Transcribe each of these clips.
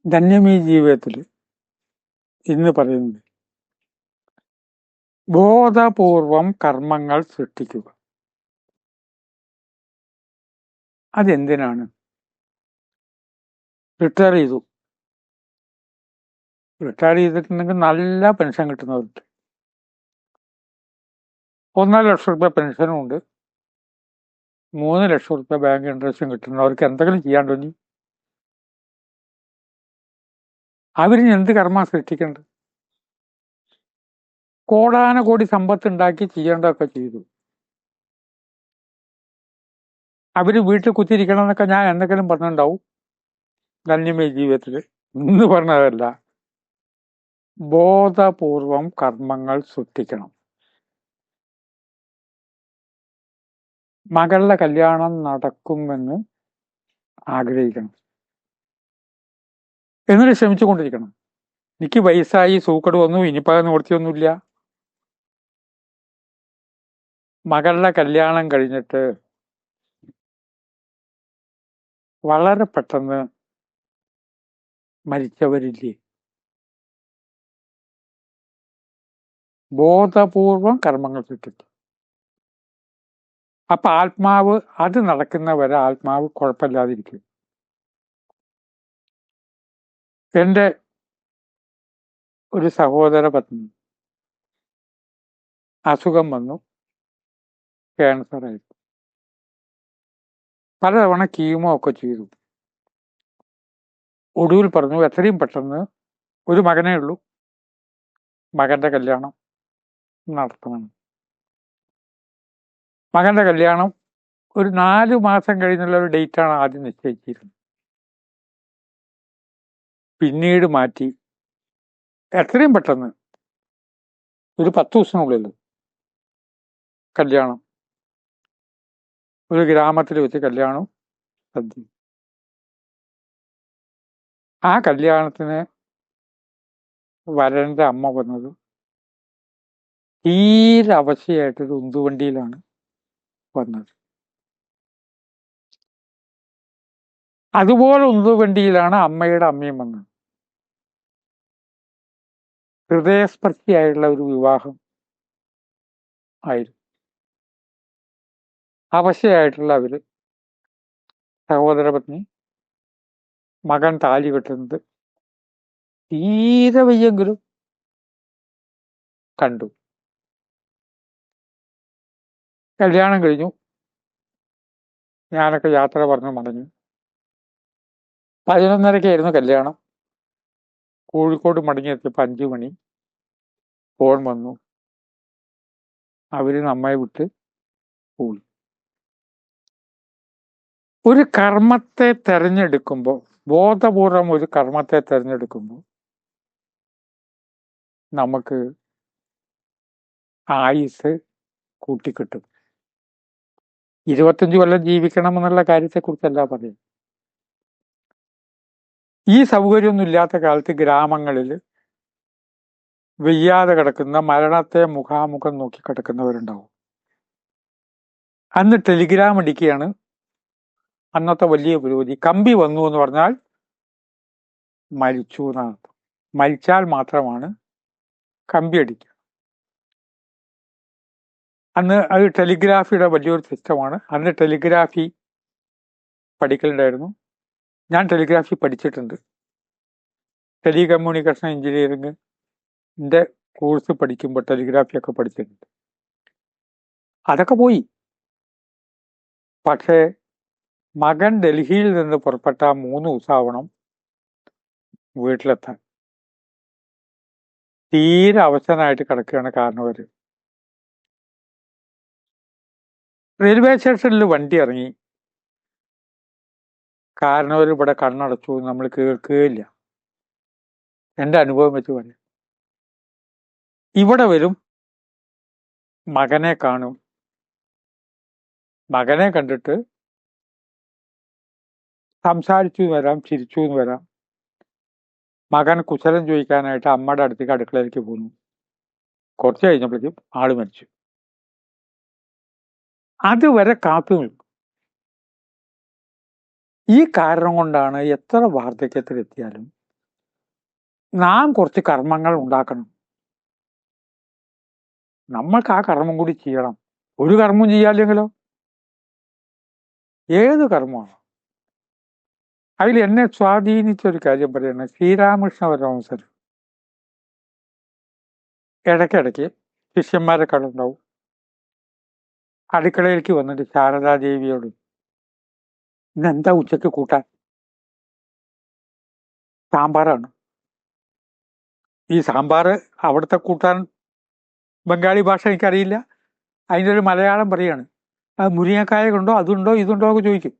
ധന്യമീ ജീവിതത്തിൽ ഇന്ന് പറയുന്നത് ബോധപൂർവം കർമ്മങ്ങൾ സൃഷ്ടിക്കുക. അതെന്തിനാണ്? റിട്ടയർ ചെയ്തിട്ടുണ്ടെങ്കിൽ നല്ല പെൻഷൻ കിട്ടുന്നവരുണ്ട്. 1,50,000 പെൻഷനും ഉണ്ട്, 3,00,000 ബാങ്ക് ഇൻട്രസ്റ്റും കിട്ടുന്നവർക്ക് എന്തെങ്കിലും ചെയ്യാൻ തോന്നി അവരിന് എന്ത് കർമ്മ സൃഷ്ടിക്കേണ്ടത്? കോടാനകോടി സമ്പത്ത് ഉണ്ടാക്കി ചെയ്യേണ്ടതൊക്കെ ചെയ്തു. അവര് വീട്ടിൽ കുത്തിയിരിക്കണം എന്നൊക്കെ ഞാൻ എന്തെങ്കിലും പറഞ്ഞിട്ടുണ്ടാവും ധന്യമേ ജീവിതത്തിൽ. ഇന്ന് പറഞ്ഞതല്ല, ബോധപൂർവം കർമ്മങ്ങൾ സൃഷ്ടിക്കണം. മകളുടെ കല്യാണം നടക്കുമെന്ന് ആഗ്രഹിക്കണം, എന്നിട്ട് ശ്രമിച്ചുകൊണ്ടിരിക്കണം. എനിക്ക് വയസ്സായി, സൂക്കട് വന്നു, ഇനിയിപ്പോൾ നിവൃത്തിയൊന്നുമില്ല. മകളുടെ കല്യാണം കഴിഞ്ഞിട്ട് വളരെ പെട്ടെന്ന് മരിച്ചവരില്ലേ? ബോധപൂർവം കർമ്മങ്ങൾ സൃഷ്ടിച്ചു. അപ്പൊ ആത്മാവ്, അത് നടക്കുന്നവരെ ആത്മാവ് കുഴപ്പമില്ലാതിരിക്കും. എൻ്റെ ഒരു സഹോദര പത്നി അസുഖം വന്നു, ക്യാൻസറായിട്ട്. പലതവണ കീമോ ഒക്കെ ചെയ്തു. ഒടുവിൽ പറഞ്ഞു എത്രയും പെട്ടെന്ന്, ഒരു മകനേ ഉള്ളൂ, മകന്റെ കല്യാണം നടത്തണം. മകന്റെ കല്യാണം ഒരു 4 മാസം കഴിഞ്ഞുള്ള ഒരു ഡേറ്റാണ് ആദ്യം നിശ്ചയിച്ചിരുന്നത്. പിന്നീട് മാറ്റി എത്രയും പെട്ടെന്ന് ഒരു 10 ദിവസത്തിനുള്ളിൽ കല്യാണം. ഒരു ഗ്രാമത്തിൽ വെച്ച് കല്യാണം, സദ്യ. ആ കല്യാണത്തിന് വരന്റെ അമ്മ വന്നത് തീരെ അവശയായിട്ടൊരു ഉന്തുവണ്ടിയിലാണ് വന്നത്. അതുപോലെ ഉന്തുവണ്ടിയിലാണ് അമ്മയുടെ അമ്മയും വന്നത്. ഹൃദയസ്പർശിയായുള്ള ഒരു വിവാഹം ആയിരുന്നു. അവശയായിട്ടുള്ള അവര്, സഹോദര പത്നി, മകൻ താലി കെട്ടുന്നത് തീരെ വയ്യെങ്കിലും കണ്ടു. കല്യാണം കഴിഞ്ഞു. ഞാനൊക്കെ യാത്ര പറഞ്ഞു മടങ്ങി. 11:30-ക്കായിരുന്നു കല്യാണം. കോഴിക്കോട് മടങ്ങിയെത്തിയപ്പോൾ 5 മണി. ഫോൺ വന്നു, അവര് നമ്മെ വിട്ട് പോയി. ഒരു കർമ്മത്തെ തെരഞ്ഞെടുക്കുമ്പോൾ, ബോധപൂർവം ഒരു കർമ്മത്തെ തെരഞ്ഞെടുക്കുമ്പോൾ നമുക്ക് ആയുസ് കൂട്ടിക്കിട്ടും. 25 കൊല്ലം ജീവിക്കണം എന്നുള്ള കാര്യത്തെക്കുറിച്ചല്ല പറയും. ഈ സൗകര്യമൊന്നും ഇല്ലാത്ത കാലത്ത് ഗ്രാമങ്ങളിൽ വെയ്യാതെ കിടക്കുന്ന, മരണത്തെ മുഖാമുഖം നോക്കി കിടക്കുന്നവരുണ്ടാവും. അന്ന് ടെലിഗ്രാം അടിക്കുകയാണ് അന്നത്തെ വലിയ പുരോഗതി. കമ്പി വന്നു എന്ന് പറഞ്ഞാൽ മരിച്ചു എന്നാണ്. മരിച്ചാൽ മാത്രമാണ് കമ്പി അടിക്കുക. അന്ന് അത് ടെലിഗ്രാഫിയുടെ വലിയൊരു സിസ്റ്റമാണ്. അന്ന് ടെലിഗ്രാഫി പഠിക്കലുണ്ടായിരുന്നു. ഞാൻ ടെലിഗ്രാഫി പഠിച്ചിട്ടുണ്ട്. ടെലികമ്മ്യൂണിക്കേഷൻ എഞ്ചിനീയറിംഗിന്റെ കോഴ്സ് പഠിക്കുമ്പോൾ ടെലിഗ്രാഫിയൊക്കെ പഠിച്ചിട്ടുണ്ട്. അതൊക്കെ പോയി. പക്ഷേ മകൻ ഡൽഹിയിൽ നിന്ന് പുറപ്പെട്ട 3 ദിവസമാവണം വീട്ടിലെത്താൻ. തീരെ അവശനായിട്ട് കിടക്കുകയാണ് കാരണവര്. റെയിൽവേ സ്റ്റേഷനിൽ വണ്ടി ഇറങ്ങി. കാരണവർ ഇവിടെ കണ്ണടച്ചു, നമ്മൾ കേൾക്കുകയില്ല. എൻ്റെ അനുഭവം വെച്ച് പറയാം. ഇവിടെ വരും, മകനെ കാണും. മകനെ കണ്ടിട്ട് സംസാരിച്ചു വരാം, ചിരിച്ചു വരാം. മകൻ കുശലം ചോദിക്കാനായിട്ട് അമ്മയുടെ അടുത്തേക്ക് അടുക്കളയിലേക്ക് പോന്നു. കുറച്ച് കഴിഞ്ഞപ്പോഴേക്കും ആള് മരിച്ചു. അതുവരെ കാത്തു നിൽക്കും. ഈ കാരണം കൊണ്ടാണ് എത്ര വാർദ്ധക്യത്തിലെത്തിയാലും നാം കുറച്ച് കർമ്മങ്ങൾ ഉണ്ടാക്കണം. നമ്മൾക്ക് ആ കർമ്മം കൂടി ചെയ്യണം. ഒരു കർമ്മം ചെയ്യാല്ലെങ്കിലോ? ഏത് കർമ്മമാണ്? അതിൽ എന്നെ സ്വാധീനിച്ചൊരു കാര്യം പറയണ ശ്രീരാമകൃഷ്ണ പരമഹംസർ ഇടയ്ക്കിടയ്ക്ക് ശിഷ്യന്മാരെ കണ്ടുണ്ടാവും. അടുക്കളയിലേക്ക് വന്നിട്ട് ശാരദാദേവിയോട്, ഇന്നെന്താ ഉച്ചക്ക് കൂട്ടാൻ? സാമ്പാറാണ്. ഈ സാമ്പാർ അവിടുത്തെ കൂട്ടാൻ ബംഗാളി ഭാഷ എനിക്കറിയില്ല, അതിൻ്റെ ഒരു മലയാളം പറയാണ്. അത് മുരിങ്ങക്കായ കൊണ്ടോ അതുണ്ടോ ഇതുണ്ടോ ഒക്കെ ചോദിക്കും.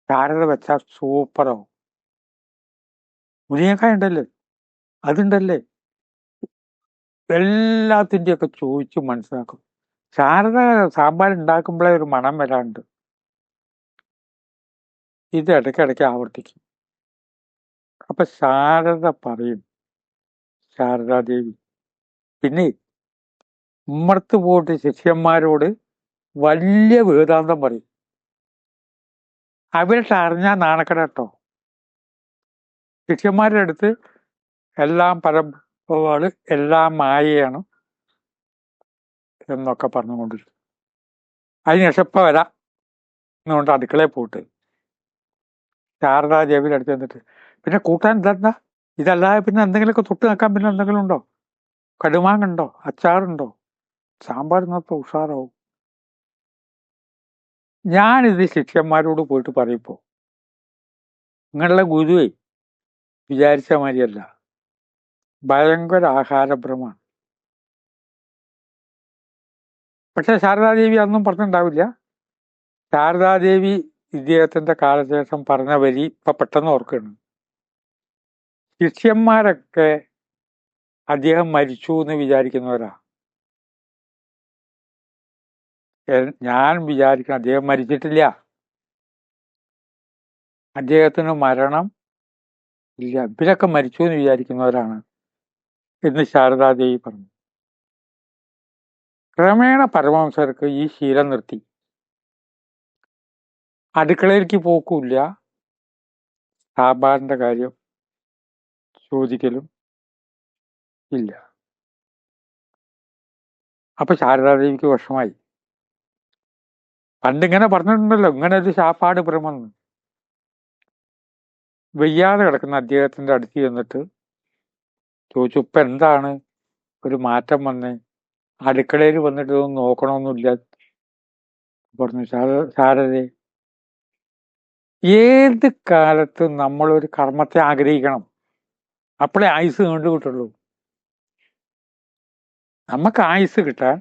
ശാരദ വെച്ചാൽ സൂപ്പറാവും. മുരിങ്ങക്കായ ഉണ്ടല്ലേ, അതുണ്ടല്ലേ, എല്ലാത്തിൻ്റെയൊക്കെ ചോദിച്ച് മനസ്സിലാക്കും. ശാരദ സാമ്പാർ ഉണ്ടാക്കുമ്പോഴേ ഒരു മണം വരാണ്ട്. ഇത് ഇടയ്ക്കിടയ്ക്ക് ആവർത്തിക്കും. അപ്പൊ ശാരദ പറയും, ശാരദാദേവി പിന്നെ ഉമ്മർത്ത് പോയിട്ട് ശിഷ്യന്മാരോട് വലിയ വേദാന്തം പറയും. അവരുടെ അറിഞ്ഞാൽ നാണക്കട കേട്ടോ. ശിഷ്യന്മാരുടെ അടുത്ത് എല്ലാം പരമാണ്, എല്ലാം മായയാണ് എന്നൊക്കെ പറഞ്ഞുകൊണ്ടിരിക്കും. അതിന് എപ്പ വരാം എന്നുകൊണ്ട് അടുക്കളയിൽ പോയിട്ട് ശാരദാദേവിയുടെ അടുത്ത് എന്നിട്ട്, പിന്നെ കൂട്ടാൻ ഇതെന്താ, ഇതല്ലാതെ പിന്നെ എന്തെങ്കിലുമൊക്കെ തൊട്ട് നിൽക്കാൻ പിന്നെ എന്തെങ്കിലും ഉണ്ടോ? കടുമാങ്ങുണ്ടോ, അച്ചാറുണ്ടോ? സാമ്പാർ ഇന്നത്തെ ഉഷാറാവും. ഞാനിത് ശിഷ്യന്മാരോട് പോയിട്ട് പറയുമ്പോ, നിങ്ങളുടെ ഗുരുവേ വിചാരിച്ച മാതിരിയല്ല, ഭയങ്കര ആഹാരഭ്രമാണ്. പക്ഷെ ശാരദാദേവി അതൊന്നും പറഞ്ഞിട്ടുണ്ടാവില്ല. ശാരദാദേവി ഇദ്ദേഹത്തിന്റെ കാലശേഷം പറഞ്ഞ വരി ഇപ്പൊ പെട്ടെന്ന് ഓർക്കുകയാണ്. ശിഷ്യന്മാരൊക്കെ അദ്ദേഹം മരിച്ചു എന്ന് വിചാരിക്കുന്നവരാ. ഞാൻ വിചാരിക്കണം അദ്ദേഹം മരിച്ചിട്ടില്ല, അദ്ദേഹത്തിന് മരണം ഇല്ല, ഇവരൊക്കെ മരിച്ചു എന്ന് വിചാരിക്കുന്നവരാണ് എന്ന് ശാരദാദേവി പറഞ്ഞു. ക്രമേണ പരമഹംസർക്ക് ഈ ശീലം നിർത്തി. അടുക്കളയിലേക്ക് പോക്കില്ല, സാമ്പാറിന്റെ കാര്യം ചോദിക്കലും ഇല്ല. അപ്പൊ ശാരദാദേവിക്ക് വിഷമായി. പണ്ടിങ്ങനെ പറഞ്ഞിട്ടുണ്ടല്ലോ, ഇങ്ങനെ ഒരു ശാപ്പാട് ഭ്രമെന്ന്. വയ്യാതെ കിടക്കുന്ന അദ്ദേഹത്തിന്റെ അടുത്ത് ചെന്നിട്ട് ചോദിച്ചു, ഇപ്പൊ എന്താണ് ഒരു മാറ്റം വന്നേ? അടുക്കളയിൽ വന്നിട്ട് ഇതൊന്നും നോക്കണമെന്നില്ല. പറഞ്ഞു, ശാരദേ, ഏത് കാലത്തും നമ്മളൊരു കർമ്മത്തെ ആഗ്രഹിക്കണം, അപ്പോഴേ ആയുസ് നീണ്ടു കിട്ടുള്ളൂ. നമുക്ക് ആയുസ് കിട്ടാൻ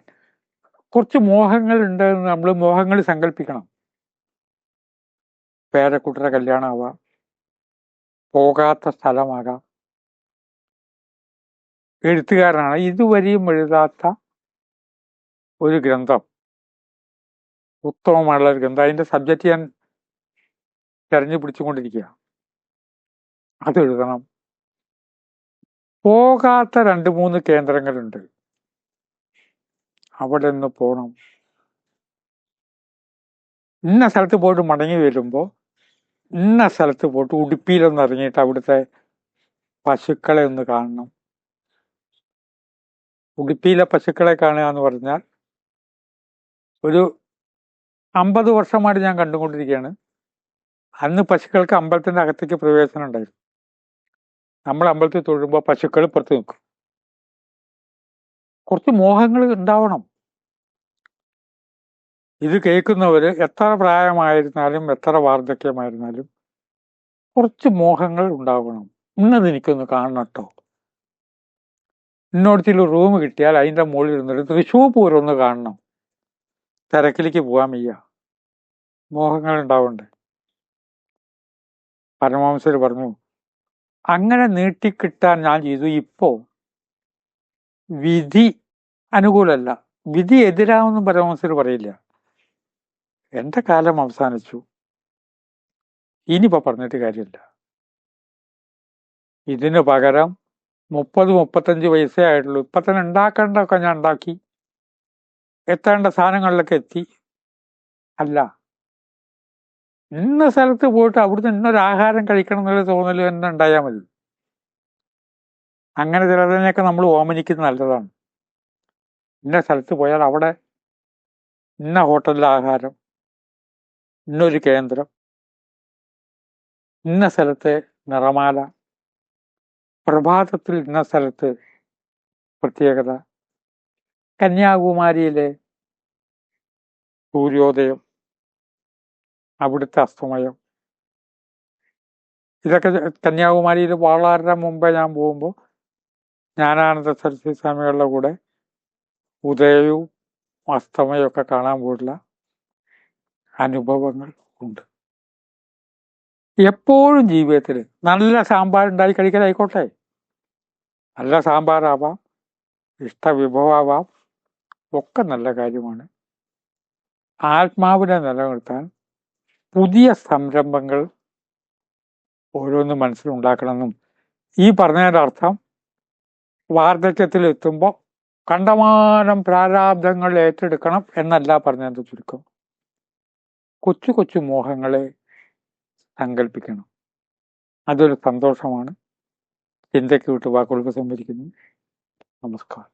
കുറച്ച് മോഹങ്ങൾ ഉണ്ടെന്ന് നമ്മൾ മോഹങ്ങൾ സങ്കല്പിക്കണം. പേരക്കുട്ടിയുടെ കല്യാണമാവാം, പോകാത്ത സ്ഥലമാകാം, എഴുത്തുകാരനാണ് ഇതുവരെയും എഴുതാത്ത ഒരു ഗ്രന്ഥം, ഉത്തമമായുള്ള ഒരു ഗ്രന്ഥം, അതിന്റെ സബ്ജക്റ്റ് ഞാൻ തെരഞ്ഞു പിടിച്ചുകൊണ്ടിരിക്കുക, അത് എഴുതണം. പോകാത്ത 2-3 കേന്ദ്രങ്ങളുണ്ട്, അവിടെ നിന്ന് പോകണം. ഇന്ന സ്ഥലത്ത് പോയിട്ട് മടങ്ങി വരുമ്പോൾ ഇന്ന സ്ഥലത്ത് പോയിട്ട് ഉടുപ്പിയിലൊന്ന് ഇറങ്ങിയിട്ട് അവിടുത്തെ പശുക്കളെ ഒന്ന് കാണണം. ഉടുപ്പിയിലെ പശുക്കളെ കാണുക എന്ന് പറഞ്ഞാൽ ഒരു 50 വർഷമായിട്ട് ഞാൻ കണ്ടുകൊണ്ടിരിക്കുകയാണ്. അന്ന് പശുക്കൾക്ക് അമ്പലത്തിന്റെ അകത്തേക്ക് പ്രവേശനം ഉണ്ടായിരുന്നു. നമ്മൾ അമ്പലത്തിൽ തൊഴുമ്പോൾ പശുക്കൾ പുറത്ത് നിൽക്കും. കുറച്ച് മോഹങ്ങൾ ഉണ്ടാവണം. ഇത് കേൾക്കുന്നവര് എത്ര പ്രായമായിരുന്നാലും എത്ര വാർദ്ധക്യമായിരുന്നാലും കുറച്ച് മോഹങ്ങൾ ഉണ്ടാവണം. ഇന്നത് എനിക്കൊന്ന് കാണണം കേട്ടോ. ഇന്നോടത്തിൽ റൂം കിട്ടിയാൽ അതിന്റെ മുകളിൽ ഇരുന്നിട്ട് തൃശ്ശൂർ പൂരം ഒന്ന് കാണണം. തിരക്കിലേക്ക് പോകാൻ വയ്യ, മോഹങ്ങൾ ഉണ്ടാവണ്ടേ. പരമഹംസർ പറഞ്ഞു, അങ്ങനെ നീട്ടിക്കിട്ടാൻ ഞാൻ ചെയ്തു. ഇപ്പോ വിധി അനുകൂലമല്ല, വിധി എതിരാവെന്നും പരമഹംസർ പറയില്ല. എന്റെ കാലം അവസാനിച്ചു, ഇനിയിപ്പോ പറഞ്ഞിട്ട് കാര്യമില്ല. ഇതിന് പകരം 30-35 വയസ്സേ ആയിട്ടുള്ളൂ, ഇപ്പൊ തന്നെ ഉണ്ടാക്കേണ്ടതൊക്കെ ഞാൻ ഉണ്ടാക്കി, എത്തേണ്ട സാധനങ്ങളിലൊക്കെ എത്തി. അല്ല, ഇന്ന സ്ഥലത്ത് പോയിട്ട് അവിടുന്ന് ഇന്നൊരു ആഹാരം കഴിക്കണം എന്നുള്ള തോന്നൽ തന്നെ ഉണ്ടായാൽ മതി. അങ്ങനെ ചിലതിനെയൊക്കെ നമ്മൾ ഓമനിക്കുന്നത് നല്ലതാണ്. ഇന്ന സ്ഥലത്ത് പോയാൽ അവിടെ ഇന്ന ഹോട്ടലിലെ ആഹാരം, ഇന്നൊരു കേന്ദ്രം, ഇന്ന സ്ഥലത്തെ നിറമാല, പ്രഭാതത്തിൽ ഇന്ന സ്ഥലത്ത് പ്രത്യേകത, കന്യാകുമാരിയിലെ സൂര്യോദയം, അവിടുത്തെ അസ്തമയം, ഇതൊക്കെ കന്യാകുമാരിയിൽ വളരെ മുമ്പേ ഞാൻ പോകുമ്പോൾ ജ്ഞാനാനന്ദ സരസ്വതി സ്വാമികളുടെ കൂടെ ഉദയവും അസ്തമയവും ഒക്കെ കാണാൻ പോയിട്ടുള്ള അനുഭവങ്ങൾ ഉണ്ട്. എപ്പോഴും ജീവിതത്തിൽ നല്ല സാമ്പാർ ഉണ്ടായി കഴിക്കലായിക്കോട്ടെ, നല്ല സാമ്പാറാവാം, ഇഷ്ടവിഭവമാവാം, ഒക്കെ നല്ല കാര്യമാണ്. ആത്മാവിനെ നിലനിർത്താൻ പുതിയ സംരംഭങ്ങൾ ഓരോന്നും മനസ്സിലുണ്ടാക്കണമെന്നും, ഈ പറഞ്ഞതിൻ്റെ അർത്ഥം വാർദ്ധക്യത്തിലെത്തുമ്പോൾ കണ്ടമാനം പ്രാരാബ്ദങ്ങൾ ഏറ്റെടുക്കണം എന്നല്ല പറഞ്ഞതിൻ്റെ ചുരുക്കം. കൊച്ചു കൊച്ചു മോഹങ്ങളെ സങ്കല്പിക്കണം. അതൊരു സന്തോഷമാണ്. ചിന്തയ്ക്ക് വിട്ട് വാക്കുകൾക്ക് സംഭരിക്കുന്നു. നമസ്കാരം.